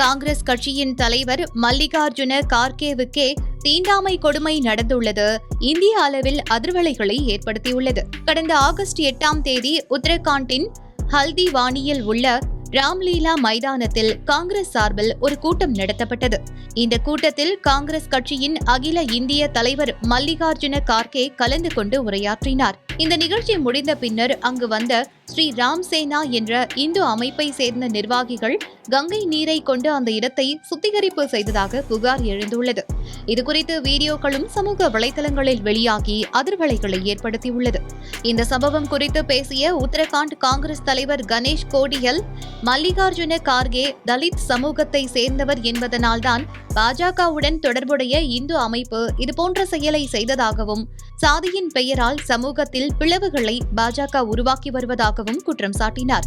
காங்கிரஸ் கட்சியின் தலைவர் மல்லிகார்ஜுன கார்கேவுக்கே தீண்டாமை கொடுமை நடந்துள்ளது இந்திய அளவில் அதிர்வலைகளை ஏற்படுத்தியுள்ளது. கடந்த ஆகஸ்ட் 8ஆம் தேதி உத்தரகாண்டின் ஹல்திவானியில் உள்ள ராம்லீலா மைதானத்தில் காங்கிரஸ் சார்பில் ஒரு கூட்டம் நடத்தப்பட்டது. இந்த கூட்டத்தில் காங்கிரஸ் கட்சியின் அகில இந்திய தலைவர் மல்லிகார்ஜுன கார்கே கலந்து கொண்டு உரையாற்றினார். இந்த நிகழ்ச்சி முடிந்த பின்னர் அங்கு வந்த ஸ்ரீ ராம் சேனா என்ற இந்து அமைப்பை சேர்ந்த நிர்வாகிகள் கங்கை நீரை கொண்டு அந்த இடத்தை சுத்திகரிப்பு செய்ததாக புகார் எழுந்துள்ளது. இதுகுறித்து வீடியோக்களும் சமூக வலைதளங்களில் வெளியாகி அதிர்வலைகளை ஏற்படுத்தியுள்ளது. இந்த சம்பவம் குறித்து பேசிய உத்தரகாண்ட் காங்கிரஸ் தலைவர் கணேஷ் கோடியல், மல்லிகார்ஜுன கார்கே தலித் சமூகத்தை சேர்ந்தவர் என்பதனால்தான் பாஜகவுடன் தொடர்புடைய இந்து அமைப்பு இதுபோன்ற செயலை செய்ததாகவும், சாதியின் பெயரால் சமூகத்தில் பிளவுகளை பாஜக உருவாக்கி வருவதாகவும் குற்றம் சாட்டினார்.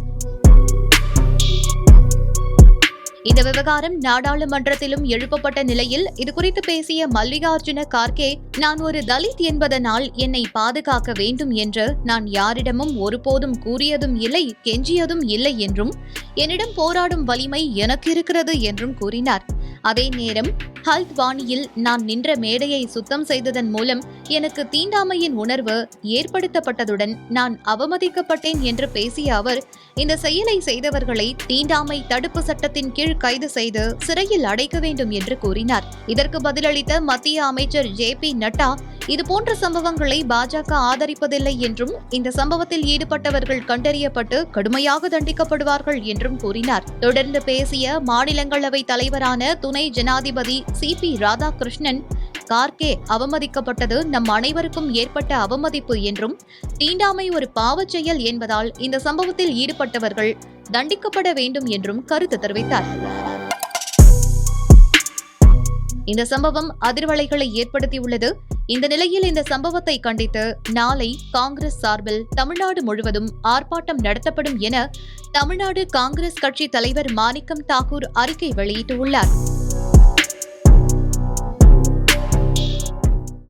இந்த விவகாரம் நாடாளுமன்றத்திலும் எழுப்பப்பட்ட நிலையில் இதுகுறித்து பேசிய மல்லிகார்ஜுன கார்கே, நான் ஒரு தலித் என்பதனால் என்னை பாதுகாக்க வேண்டும் என்று நான் யாரிடமும் ஒருபோதும் கூறியதும் இல்லை, கெஞ்சியதும் இல்லை என்றும், என்னிடம் போராடும் வலிமை எனக்கு இருக்கிறது என்றும் கூறினார். அதே நேரம் ஹல்த்வானியில் நான் நின்ற மேடையை சுத்தம் செய்ததன் மூலம் எனக்கு தீண்டாமையின் உணர்வு ஏற்படுத்தப்பட்டதுடன் நான் அவமதிக்கப்பட்டேன் என்று பேசிய அவர், இந்த செயலை செய்தவர்களை தீண்டாமை தடுப்பு சட்டத்தின் கீழ் கைது செய்து சிறையில் அடைக்க வேண்டும் என்று கூறினார். இதற்கு பதிலளித்த மத்திய அமைச்சர் ஜே.பி. நட்டா, இதுபோன்ற சம்பவங்களை பாஜக ஆதரிப்பதில்லை என்றும், இந்த சம்பவத்தில் ஈடுபட்டவர்கள் கண்டறியப்பட்டு கடுமையாக தண்டிக்கப்படுவார்கள் என்றும் கூறினார். தொடர்ந்து பேசிய மாநிலங்களவை தலைவரான துணை ஜனாதிபதி சி.பி. ராதாகிருஷ்ணன், கார்கே அவமதிக்கப்பட்டது நம் அனைவருக்கும் ஏற்பட்ட அவமதிப்பு என்றும், தீண்டாமை ஒரு பாவச் செயல் என்பதால் இந்த சம்பவத்தில் ஈடுபட்டவர்கள் தண்டிக்கப்பட வேண்டும் என்றும் கருத்து தெரிவித்தார். இந்த சம்பவம் அதிர்வலைகளை ஏற்படுத்தியுள்ளது. இந்த நிலையில் இந்த சம்பவத்தை கண்டித்து நாளை காங்கிரஸ் சார்பில் தமிழ்நாடு முழுவதும் ஆர்ப்பாட்டம் நடத்தப்படும் என தமிழ்நாடு காங்கிரஸ் கட்சி தலைவர் மாணிக்கம் தாக்கூர் அறிக்கை வெளியிட்டுள்ளார்.